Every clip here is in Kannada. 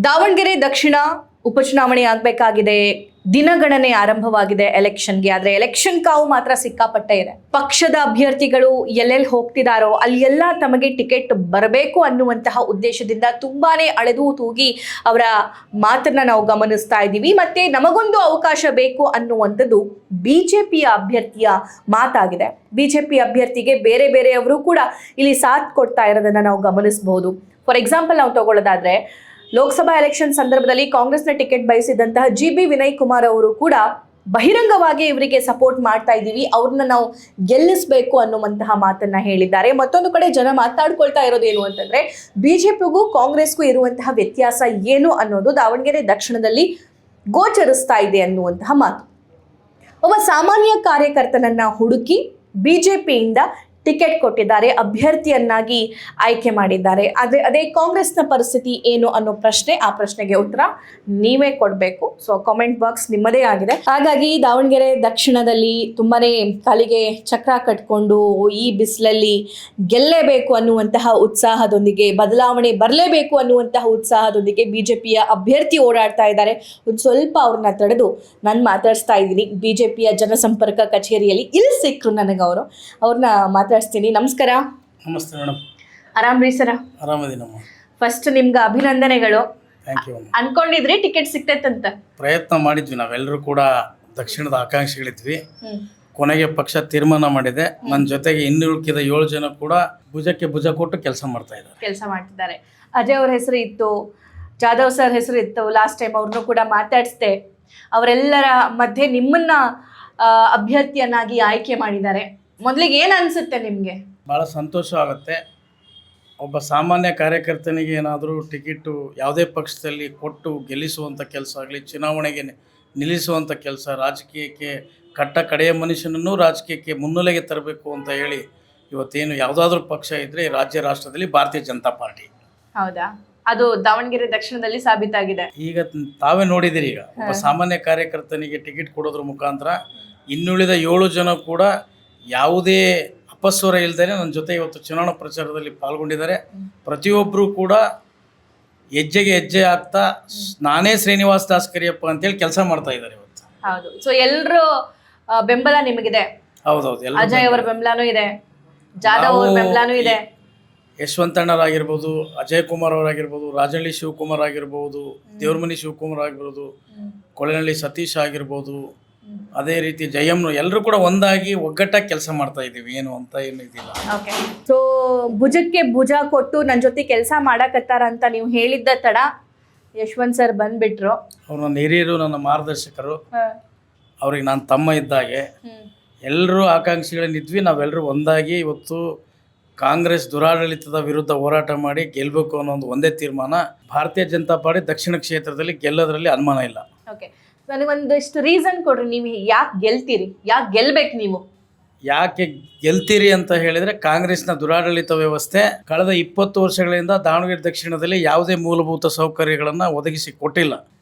ದಾವಣಗೆರೆ ದಕ್ಷಿಣ ಉಪಚುನಾವಣೆ ಆಗಬೇಕಾಗಿದೆ. ದಿನಗಣನೆ ಆರಂಭವಾಗಿದೆ ಎಲೆಕ್ಷನ್ಗೆ. ಆದ್ರೆ ಎಲೆಕ್ಷನ್ ಕಾವು ಮಾತ್ರ ಸಿಕ್ಕಾಪಟ್ಟೆ ಇದೆ. ಪಕ್ಷದ ಅಭ್ಯರ್ಥಿಗಳು ಎಲ್ಲೆಲ್ಲಿ ಹೋಗ್ತಿದಾರೋ ಅಲ್ಲೆಲ್ಲ ತಮಗೆ ಟಿಕೆಟ್ ಬರಬೇಕು ಅನ್ನುವಂತಹ ಉದ್ದೇಶದಿಂದ ತುಂಬಾನೇ ಅಳೆದು ತೂಗಿ ಅವರ ಮಾತನ್ನ ನಾವು ಗಮನಿಸ್ತಾ ಇದ್ದೀವಿ. ಮತ್ತೆ ನಮಗೊಂದು ಅವಕಾಶ ಬೇಕು ಅನ್ನುವಂಥದ್ದು ಬಿಜೆಪಿಯ ಅಭ್ಯರ್ಥಿಯ ಮಾತಾಗಿದೆ. ಬಿಜೆಪಿ ಅಭ್ಯರ್ಥಿಗೆ ಬೇರೆ ಬೇರೆಯವರು ಕೂಡ ಇಲ್ಲಿ ಸಾಥ್ ಕೊಡ್ತಾ ಇರೋದನ್ನ ನಾವು ಗಮನಿಸಬಹುದು. ಫಾರ್ ಎಕ್ಸಾಂಪಲ್ ನಾವು ತಗೊಳ್ಳೋದಾದ್ರೆ, ಲೋಕಸಭಾ ಎಲೆಕ್ಷನ್ ಸಂದರ್ಭದಲ್ಲಿ ಕಾಂಗ್ರೆಸ್ನ ಟಿಕೆಟ್ ಬಯಸಿದಂತಹ GB ವಿನಯ್ ಕುಮಾರ್ ಅವರು ಕೂಡ ಬಹಿರಂಗವಾಗಿ ಇವರಿಗೆ ಸಪೋರ್ಟ್ ಮಾಡ್ತಾ ಇದ್ದೀವಿ, ಅವ್ರನ್ನ ನಾವು ಗೆಲ್ಲಿಸಬೇಕು ಅನ್ನುವಂತಹ ಮಾತನ್ನ ಹೇಳಿದ್ದಾರೆ. ಮತ್ತೊಂದು ಕಡೆ ಜನ ಮಾತಾಡ್ಕೊಳ್ತಾ ಇರೋದೇನು ಅಂತಂದ್ರೆ, ಬಿಜೆಪಿಗೂ ಕಾಂಗ್ರೆಸ್ಗೂ ಇರುವಂತಹ ವ್ಯತ್ಯಾಸ ಏನು ಅನ್ನೋದು ದಾವಣಗೆರೆ ದಕ್ಷಿಣದಲ್ಲಿ ಗೋಚರಿಸ್ತಾ ಇದೆ ಅನ್ನುವಂತಹ ಮಾತು. ಒಬ್ಬ ಸಾಮಾನ್ಯ ಕಾರ್ಯಕರ್ತನನ್ನ ಹುಡುಕಿ ಬಿಜೆಪಿಯಿಂದ ಟಿಕೆಟ್ ಕೊಟ್ಟಿದ್ದಾರೆ, ಅಭ್ಯರ್ಥಿಯನ್ನಾಗಿ ಆಯ್ಕೆ ಮಾಡಿದ್ದಾರೆ. ಆದರೆ ಅದೇ ಕಾಂಗ್ರೆಸ್ನ ಪರಿಸ್ಥಿತಿ ಏನು ಅನ್ನೋ ಪ್ರಶ್ನೆ, ಆ ಪ್ರಶ್ನೆಗೆ ಉತ್ತರ ನೀವೇ ಕೊಡಬೇಕು. ಸೊ ಕಾಮೆಂಟ್ ಬಾಕ್ಸ್ ನಿಮ್ಮದೇ ಆಗಿದೆ. ಹಾಗಾಗಿ ದಾವಣಗೆರೆ ದಕ್ಷಿಣದಲ್ಲಿ ತುಂಬಾನೇ ಕಾಲಿಗೆ ಚಕ್ರ ಕಟ್ಕೊಂಡು ಈ ಬಿಸಿಲಲ್ಲಿ ಗೆಲ್ಲೇಬೇಕು ಅನ್ನುವಂತಹ ಉತ್ಸಾಹದೊಂದಿಗೆ, ಬದಲಾವಣೆ ಬರಲೇಬೇಕು ಅನ್ನುವಂತಹ ಉತ್ಸಾಹದೊಂದಿಗೆ ಬಿಜೆಪಿಯ ಅಭ್ಯರ್ಥಿ ಓಡಾಡ್ತಾ ಇದ್ದಾರೆ. ಒಂದು ಸ್ವಲ್ಪ ಅವ್ರನ್ನ ತಡೆದು ನಾನು ಮಾತಾಡಿಸ್ತಾ ಇದ್ದೀನಿ ಬಿಜೆಪಿಯ ಜನಸಂಪರ್ಕ ಕಚೇರಿಯಲ್ಲಿ. ಇಲ್ಲಿ ಸಿಕ್ಕರು ನನಗೆ ಅವ್ರನ್ನ ಮಾತಾಡ್ಸ್ತೀನಿ. ನಮಸ್ಕಾರ. ನಮಸ್ತೆ ಮೇಡಮ್. ಆರಾಮ್ರಿ ಸರ? ಆರಾಮದಿನಮ್ಮ. ಫಸ್ಟ್ ನಿಮ್ಗೆ ಅಭಿನಂದನೆಗಳು. Thank you. ಅನ್ಕೊಂಡಿದ್ರಿ ಟಿಕೆಟ್ ಸಿಕ್ತೈತಂತ? ಪ್ರಯತ್ನ ಮಾಡಿದ್ವಿ, ನಾವೆಲ್ಲರೂ ಕೂಡ ದಕ್ಷಿಣದ ಆಕಾಂಕ್ಷಿಗಳಿದ್ವಿ. ಕೊನೆಗೆ ಪಕ್ಷ ತೀರ್ಮಾನ ಮಾಡಿದೆ. ನನ್ನ ಜೊತೆಗೆ ಇನ್ನುಳಿದ 7 ಜನ ಕೂಡ ಭುಜಕ್ಕೆ ಭುಜ ಕೊಟ್ಟು ಕೆಲಸ ಮಾಡ್ತಿದ್ದಾರೆ. ಅಜಯ್ ಅವ್ರ ಹೆಸರು ಇತ್ತು, ಜಾಧವ್ ಸರ್ ಹೆಸರು ಇತ್ತು. ಲಾಸ್ಟ್ ಟೈಮ್ ಅವ್ರನ್ನೂ ಕೂಡ ಮಾತಾಡಿಸ್ದೆ. ಅವರೆಲ್ಲರ ಮಧ್ಯೆ ನಿಮ್ಮನ್ನ ಅಭ್ಯರ್ಥಿಯನ್ನಾಗಿ ಆಯ್ಕೆ ಮಾಡಿದ್ದಾರೆ. ಮೊದಲಿಗೆ ಏನು ಅನಿಸುತ್ತೆ ನಿಮಗೆ? ಭಾಳ ಸಂತೋಷ ಆಗುತ್ತೆ. ಒಬ್ಬ ಸಾಮಾನ್ಯ ಕಾರ್ಯಕರ್ತನಿಗೆ ಏನಾದರೂ ಟಿಕೆಟು ಯಾವುದೇ ಪಕ್ಷದಲ್ಲಿ ಕೊಟ್ಟು ಗೆಲ್ಲಿಸುವಂಥ ಕೆಲಸ ಆಗಲಿ, ಚುನಾವಣೆಗೆ ನಿಲ್ಲಿಸುವಂಥ ಕೆಲಸ, ರಾಜಕೀಯಕ್ಕೆ ಕಡೆಯ ಮನುಷ್ಯನನ್ನು ರಾಜಕೀಯಕ್ಕೆ ಮುನ್ನೆಲೆಗೆ ತರಬೇಕು ಅಂತ ಹೇಳಿ ಇವತ್ತೇನು ಯಾವುದಾದ್ರೂ ಪಕ್ಷ ಇದ್ದರೆ ರಾಜ್ಯ ರಾಷ್ಟ್ರದಲ್ಲಿ ಭಾರತೀಯ ಜನತಾ ಪಾರ್ಟಿ. ಹೌದಾ? ಅದು ದಾವಣಗೆರೆ ದಕ್ಷಿಣದಲ್ಲಿ ಸಾಬೀತಾಗಿದೆ. ಈಗ ತಾವೇ ನೋಡಿದಿರಿ, ಈಗ ಒಬ್ಬ ಸಾಮಾನ್ಯ ಕಾರ್ಯಕರ್ತನಿಗೆ ಟಿಕೆಟ್ ಕೊಡೋದ್ರ ಮುಖಾಂತರ ಇನ್ನುಳಿದ 7 ಜನ ಕೂಡ ಯಾವುದೇ ಅಪಸ್ವರ ಇಲ್ಲದೇ ನನ್ನ ಜೊತೆ ಇವತ್ತು ಚುನಾವಣಾ ಪ್ರಚಾರದಲ್ಲಿ ಪಾಲ್ಗೊಂಡಿದ್ದಾರೆ. ಪ್ರತಿಯೊಬ್ಬರು ಕೂಡ ಹೆಜ್ಜೆಗೆ ಹೆಜ್ಜೆ ಆಗ್ತಾ ನಾನೇ ಶ್ರೀನಿವಾಸ್ ದಾಸ್ ಕರಿಯಪ್ಪ ಅಂತೇಳಿ ಕೆಲಸ ಮಾಡ್ತಾ ಇದ್ದಾರೆ ಇವತ್ತು. ಹೌದು. ಸೊ ಎಲ್ಲರೂ ಬೆಂಬಲ ನಿಮಗಿದೆ? ಹೌದೌದು. ಅಜಯ್ ಅವರ ಬೆಂಬಲನೂ ಇದೆ, ಜಾಧವ್ ಅವರ ಬೆಂಬಲನೂ ಇದೆ, ಯಶವಂತಣ್ಣರಾಗಿರ್ಬೋದು, ಅಜಯ್ ಕುಮಾರ್ ಅವರಾಗಿರ್ಬೋದು, ರಾಜಹಳ್ಳಿ ಶಿವಕುಮಾರ್ ಆಗಿರ್ಬೋದು, ದೇವ್ರಮನಿ ಶಿವಕುಮಾರ್ ಆಗಿರ್ಬೋದು, ಕೊಳೆನಹಳ್ಳಿ ಸತೀಶ್ ಆಗಿರ್ಬೋದು, ಅದೇ ರೀತಿ ಜಯಮ್ನು, ಎಲ್ಲರೂ ಕೂಡ ಒಂದಾಗಿ ಒಗ್ಗಟ್ಟಾಗಿ ಕೆಲಸ ಮಾಡ್ತಾ ಇದ್ದೀವಿ. ಏನು ಅಂತ ಏನು ಇದಿಲ್ಲ. ಓಕೆ. ಸೊ ಭುಜಕ್ಕೆ ಭುಜ ಕೊಟ್ಟು ನನ್ನ ಜೊತೆ ಕೆಲಸ ಮಾಡಕತ್ತಾರ ಅಂತ ನೀವು ಹೇಳಿದ್ದ ತಡ ಯಶವಂತ್ ಸರ್ ಬಂದ್ಬಿಟ್ರು. ಅವ್ರು ನನ್ನ ಹಿರಿಯರು, ನನ್ನ ಮಾರ್ಗದರ್ಶಕರು. ಅವ್ರಿಗೆ ನಾನು ತಮ್ಮ ಇದ್ದಾಗೆ. ಎಲ್ಲರೂ ಆಕಾಂಕ್ಷಿಗಳನ್ನಿದ್ವಿ. ನಾವೆಲ್ಲರೂ ಒಂದಾಗಿ ಇವತ್ತು ಕಾಂಗ್ರೆಸ್ ದುರಾಡಳಿತದ ವಿರುದ್ಧ ಹೋರಾಟ ಮಾಡಿ ಗೆಲ್ಲಬೇಕು ಅನ್ನೋ ಒಂದೇ ತೀರ್ಮಾನ. ಭಾರತೀಯ ಜನತಾ ಪಾರ್ಟಿ ದಕ್ಷಿಣ ಕ್ಷೇತ್ರದಲ್ಲಿ ಗೆಲ್ಲೋದ್ರಲ್ಲಿ ಅನುಮಾನ ಇಲ್ಲ. ಓಕೆ. ನನಗೊಂದಿಷ್ಟು ರೀಸನ್ ಕೊಡ್ರಿ, ನೀವು ಯಾಕೆ ಗೆಲ್ತೀರಿ, ಯಾಕೆ ಗೆಲ್ಬೇಕು ನೀವು? ಯಾಕೆ ಗೆಲ್ತೀರಿ ಅಂತ ಹೇಳಿದರೆ, ಕಾಂಗ್ರೆಸ್ನ ದುರಾಡಳಿತ ವ್ಯವಸ್ಥೆ ಕಳೆದ 20 ವರ್ಷಗಳಿಂದ ದಾವಣಗೆರೆ ದಕ್ಷಿಣದಲ್ಲಿ ಯಾವುದೇ ಮೂಲಭೂತ ಸೌಕರ್ಯಗಳನ್ನು ಒದಗಿಸಿ ಕೊಟ್ಟಿಲ್ಲ.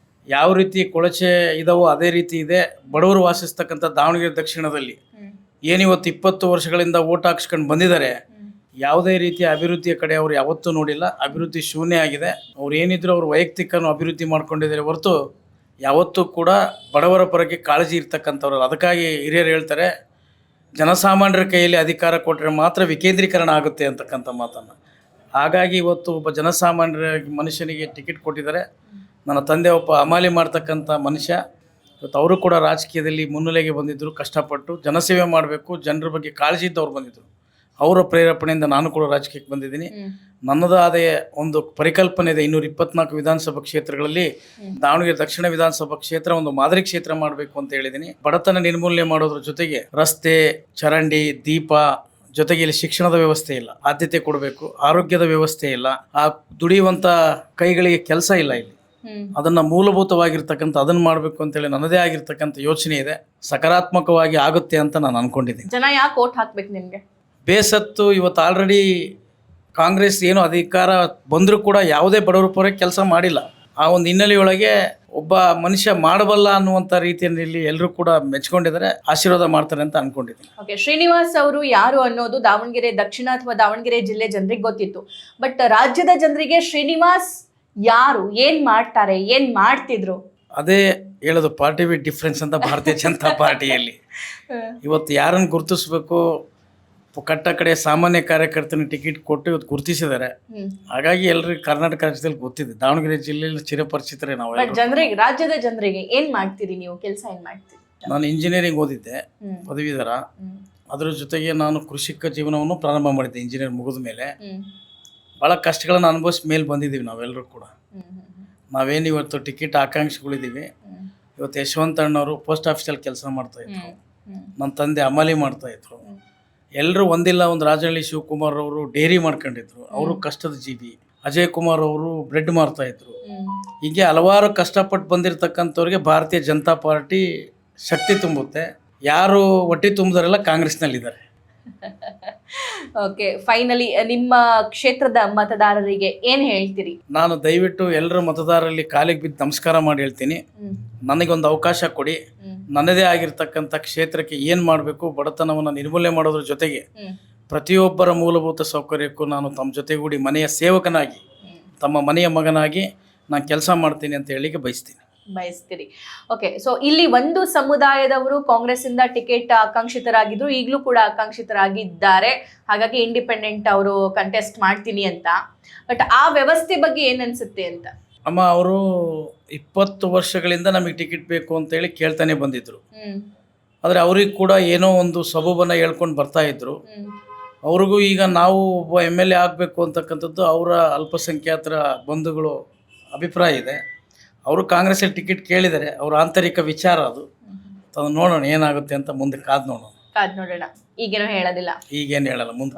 ಯಾವ ರೀತಿ ಕೊಳಚೆ ಇದಾವೋ ಅದೇ ರೀತಿ ಇದೆ. ಬಡವರು ವಾಸಿಸ್ತಕ್ಕಂಥ ದಾವಣಗೆರೆ ದಕ್ಷಿಣದಲ್ಲಿ ಏನಿವತ್ತು 20 ವರ್ಷಗಳಿಂದ ಓಟ್ ಹಾಕ್ಸ್ಕೊಂಡು ಬಂದಿದ್ದಾರೆ, ಯಾವುದೇ ರೀತಿಯ ಅಭಿವೃದ್ಧಿಯ ಕಡೆ ಅವರು ಯಾವತ್ತೂ ನೋಡಿಲ್ಲ. ಅಭಿವೃದ್ಧಿ ಶೂನ್ಯ ಆಗಿದೆ. ಅವ್ರು ಏನಿದ್ರು ಅವರು ವೈಯಕ್ತಿಕ ಅಭಿವೃದ್ಧಿ ಮಾಡ್ಕೊಂಡಿದ್ದಾರೆ ಹೊರತು ಯಾವತ್ತೂ ಕೂಡ ಬಡವರ ಪರಕ್ಕೆ ಕಾಳಜಿ ಇರ್ತಕ್ಕಂಥವ್ರು. ಅದಕ್ಕಾಗಿ ಹಿರಿಯರು ಹೇಳ್ತಾರೆ, ಜನಸಾಮಾನ್ಯರ ಕೈಯಲ್ಲಿ ಅಧಿಕಾರ ಕೊಟ್ಟರೆ ಮಾತ್ರ ವಿಕೇಂದ್ರೀಕರಣ ಆಗುತ್ತೆ ಅಂತಕ್ಕಂಥ ಮಾತನ್ನು. ಹಾಗಾಗಿ ಇವತ್ತು ಒಬ್ಬ ಜನಸಾಮಾನ್ಯರ ಮನುಷ್ಯನಿಗೆ ಟಿಕೆಟ್ ಕೊಟ್ಟಿದ್ದಾರೆ. ನನ್ನ ತಂದೆ ಒಬ್ಬ ಹಮಾಲಿ ಮಾಡ್ತಕ್ಕಂಥ ಮನುಷ್ಯ. ಇವತ್ತು ಅವರು ಕೂಡ ರಾಜಕೀಯದಲ್ಲಿ ಮುನ್ನೆಲೆಗೆ ಬಂದಿದ್ದರು. ಕಷ್ಟಪಟ್ಟು ಜನಸೇವೆ ಮಾಡಬೇಕು, ಜನರ ಬಗ್ಗೆ ಕಾಳಜಿ ಇದ್ದವ್ರು ಬಂದಿದ್ದರು. ಅವರ ಪ್ರೇರೇಪಣೆಯಿಂದ ನಾನು ಕೂಡ ರಾಜಕೀಯಕ್ಕೆ ಬಂದಿದ್ದೀನಿ. ನನ್ನದಾದ ಒಂದು ಪರಿಕಲ್ಪನೆ ಇದೆ. 224 ವಿಧಾನಸಭಾ ಕ್ಷೇತ್ರಗಳಲ್ಲಿ ದಾವಣಗೆರೆ ದಕ್ಷಿಣ ವಿಧಾನಸಭಾ ಕ್ಷೇತ್ರ ಒಂದು ಮಾದರಿ ಕ್ಷೇತ್ರ ಮಾಡಬೇಕು ಅಂತ ಹೇಳಿದ್ದೀನಿ. ಬಡತನ ನಿರ್ಮೂಲನೆ ಮಾಡೋದ್ರ ಜೊತೆಗೆ ರಸ್ತೆ, ಚರಂಡಿ, ದೀಪ, ಜೊತೆಗೆ ಇಲ್ಲಿ ಶಿಕ್ಷಣದ ವ್ಯವಸ್ಥೆ ಇಲ್ಲ, ಆದ್ಯತೆ ಕೊಡಬೇಕು. ಆರೋಗ್ಯದ ವ್ಯವಸ್ಥೆ ಇಲ್ಲ, ಆ ದುಡಿಯುವಂಥ ಕೈಗಳಿಗೆ ಕೆಲಸ ಇಲ್ಲ ಇಲ್ಲಿ. ಅದನ್ನು ಮೂಲಭೂತವಾಗಿರ್ತಕ್ಕಂಥ ಅದನ್ನು ಮಾಡಬೇಕು ಅಂತೇಳಿ ನನ್ನದೇ ಆಗಿರ್ತಕ್ಕಂಥ ಯೋಚನೆ ಇದೆ. ಸಕಾರಾತ್ಮಕವಾಗಿ ಆಗುತ್ತೆ ಅಂತ ನಾನು ಅನ್ಕೊಂಡಿದ್ದೀನಿ. ಜನ ಯಾಕೆ ಓಟ್ ಹಾಕ್ಬೇಕು ನಿಮಗೆ? ಬೇಸತ್ತು ಇವತ್ತು ಆಲ್ರೆಡಿ ಕಾಂಗ್ರೆಸ್ ಏನು ಅಧಿಕಾರ ಬಂದರೂ ಕೂಡ ಯಾವುದೇ ಬಡವರ ಪರಕ್ಕೆ ಕೆಲಸ ಮಾಡಿಲ್ಲ. ಆ ಒಂದು ಹಿನ್ನೆಲೆಯೊಳಗೆ ಒಬ್ಬ ಮನುಷ್ಯ ಮಾಡಬಲ್ಲ ಅನ್ನುವಂಥ ರೀತಿಯಲ್ಲಿ ಎಲ್ಲರೂ ಕೂಡ ಮೆಚ್ಕೊಂಡಿದ್ದಾರೆ, ಆಶೀರ್ವಾದ ಮಾಡ್ತಾರೆ ಅಂತ ಅನ್ಕೊಂಡಿದ್ದೀನಿ. ಓಕೆ. ಶ್ರೀನಿವಾಸ್ ಅವರು ಯಾರು ಅನ್ನೋದು ದಾವಣಗೆರೆ ದಕ್ಷಿಣ ಅಥವಾ ದಾವಣಗೆರೆ ಜಿಲ್ಲೆ ಜನರಿಗೆ ಗೊತ್ತಿತ್ತು. ಬಟ್ ರಾಜ್ಯದ ಜನರಿಗೆ ಶ್ರೀನಿವಾಸ್ ಯಾರು ಏನ್ ಮಾಡ್ತಾರೆ, ಏನ್ ಮಾಡ್ತಿದ್ರು? ಅದೇ ಹೇಳೋದು ಪಾರ್ಟಿ ವಿತ್ ಡಿಫ್ರೆನ್ಸ್ ಅಂತ ಭಾರತೀಯ ಜನತಾ ಪಾರ್ಟಿಯಲ್ಲಿ. ಇವತ್ತು ಯಾರನ್ನು ಗುರುತಿಸ್ಬೇಕು, ಕಟ್ಟ ಕಡೆ ಸಾಮಾನ್ಯ ಕಾರ್ಯಕರ್ತನ ಟಿಕೆಟ್ ಕೊಟ್ಟು ಇವತ್ತು ಗುರುತಿಸಿದ್ದಾರೆ. ಹಾಗಾಗಿ ಎಲ್ರಿಗೂ ಕರ್ನಾಟಕ ರಾಜ್ಯದಲ್ಲಿ ಗೊತ್ತಿದೆ, ದಾವಣಗೆರೆ ಜಿಲ್ಲೆಯಲ್ಲಿ ಚಿರಪರಿಚಿತರೇ ನಾವು. ಬಟ್ ಜನರಿಗೆ, ರಾಜ್ಯದ ಜನರಿಗೆ ಏನ್ ಮಾಡ್ತೀರಿ ನೀವು, ಕೆಲಸ ಏನ್ ಮಾಡ್ತೀರಿ? ನಾನು ಇಂಜಿನಿಯರಿಂಗ್ ಓದಿದ್ದೆ, ಪದವೀಧರ. ಅದ್ರ ಜೊತೆಗೆ ನಾನು ಕೃಷಿಕ ಜೀವನವನ್ನು ಪ್ರಾರಂಭ ಮಾಡಿದ್ದೆ. ಇಂಜಿನಿಯರ್ ಮುಗಿದ ಮೇಲೆ ಭಾಳ ಕಷ್ಟಗಳನ್ನು ಅನುಭವಿಸಿ ಮೇಲೆ ಬಂದಿದ್ದೀವಿ ನಾವೆಲ್ಲರೂ ಕೂಡ. ನಾವೇನು ಇವತ್ತು ಟಿಕೆಟ್ ಆಕಾಂಕ್ಷಿಗಳಿದ್ದೀವಿ. ಇವತ್ತು ಯಶವಂತ ಅಣ್ಣವರು ಪೋಸ್ಟ್ ಆಫೀಸಲ್ಲಿ ಕೆಲಸ ಮಾಡ್ತಾಯಿದ್ರು, ನನ್ನ ತಂದೆ ಅಮಲಿ ಮಾಡ್ತಾಯಿದ್ರು. ಎಲ್ಲರೂ ಒಂದಿಲ್ಲ ಒಂದು ರಾಜಹಳ್ಳಿ ಶಿವಕುಮಾರ್ ಅವರು ಡೈರಿ ಮಾಡ್ಕೊಂಡಿದ್ರು, ಅವರು ಕಷ್ಟದ ಜೀವಿ. ಅಜಯ್ ಕುಮಾರ್ ಅವರು ಬ್ರೆಡ್ ಮಾರ್ತಾಯಿದ್ರು. ಹೀಗೆ ಹಲವಾರು ಕಷ್ಟಪಟ್ಟು ಬಂದಿರತಕ್ಕಂಥವ್ರಿಗೆ ಭಾರತೀಯ ಜನತಾ ಪಾರ್ಟಿ ಶಕ್ತಿ ತುಂಬುತ್ತೆ. ಯಾರು ಹೊಟ್ಟೆ ತುಂಬಿದವರೆಲ್ಲ ಕಾಂಗ್ರೆಸ್ನಲ್ಲಿದ್ದಾರೆ. ಓಕೆ, ಫೈನಲಿ ನಿಮ್ಮ ಕ್ಷೇತ್ರದ ಮತದಾರರಿಗೆ ಏನ್ ಹೇಳ್ತೀರಿ? ನಾನು ದಯವಿಟ್ಟು ಎಲ್ಲರ ಮತದಾರರಲ್ಲಿ ಕಾಲಿಗೆ ಬಿದ್ದು ನಮಸ್ಕಾರ ಮಾಡಿ ಹೇಳ್ತೀನಿ, ನನಗೊಂದು ಅವಕಾಶ ಕೊಡಿ. ನನ್ನದೇ ಆಗಿರ್ತಕ್ಕಂಥ ಕ್ಷೇತ್ರಕ್ಕೆ ಏನು ಮಾಡಬೇಕು, ಬಡತನವನ್ನು ನಿರ್ಮೂಲನೆ ಮಾಡೋದ್ರ ಜೊತೆಗೆ ಪ್ರತಿಯೊಬ್ಬರ ಮೂಲಭೂತ ಸೌಕರ್ಯಕ್ಕೂ ನಾನು ತಮ್ಮ ಜೊತೆಗೂಡಿ ಮನೆಯ ಸೇವಕನಾಗಿ, ತಮ್ಮ ಮನೆಯ ಮಗನಾಗಿ ನಾನು ಕೆಲಸ ಮಾಡ್ತೀನಿ ಅಂತ ಹೇಳಿಕೆ ಬಯಸ್ತೀರಿ. ಓಕೆ, ಸೊ ಇಲ್ಲಿ ಒಂದು ಸಮುದಾಯದವರು ಕಾಂಗ್ರೆಸ್ ಇಂದ ಟಿಕೆಟ್ ಆಕಾಂಕ್ಷಿತರಾಗಿದ್ರು, ಈಗಲೂ ಕೂಡ ಆಕಾಂಕ್ಷಿತರಾಗಿದ್ದಾರೆ. ಹಾಗಾಗಿ ಇಂಡಿಪೆಂಡೆಂಟ್ ಅವರು ಕಂಟೆಸ್ಟ್ ಮಾಡ್ತೀನಿ ಅಂತ. ಬಟ್ ಆ ವ್ಯವಸ್ಥೆ ಬಗ್ಗೆ ಏನ್ ಅನ್ಸುತ್ತೆ ಅಂತ? ಅಮ್ಮ, ಅವರು 20 ವರ್ಷಗಳಿಂದ ನಮಗೆ ಟಿಕೆಟ್ ಬೇಕು ಅಂತೇಳಿ ಕೇಳ್ತಾನೆ ಬಂದಿದ್ರು. ಆದರೆ ಅವ್ರಿಗೆ ಕೂಡ ಏನೋ ಒಂದು ಸಬೂಬನ್ನು ಹೇಳ್ಕೊಂಡು ಬರ್ತಾ ಇದ್ರು. ಅವ್ರಿಗೂ ಈಗ ನಾವು ಒಬ್ಬ MLA ಆಗಬೇಕು ಅಂತಕ್ಕಂಥದ್ದು ಅವರ ಅಲ್ಪಸಂಖ್ಯಾತರ ಬಂಧುಗಳು ಅಭಿಪ್ರಾಯ ಇದೆ. ಅವರು ಕಾಂಗ್ರೆಸ್ಸಲ್ಲಿ ಟಿಕೆಟ್ ಕೇಳಿದರೆ, ಅವರ ಆಂತರಿಕ ವಿಚಾರ ಅದು. ನೋಡೋಣ ಏನಾಗುತ್ತೆ ಅಂತ, ಮುಂದೆ ಕಾದು ನೋಡೋಣ. ಈಗೇನು ಹೇಳೋದಿಲ್ಲ, ಈಗೇನು ಹೇಳಲ್ಲ, ಮುಂದೆ.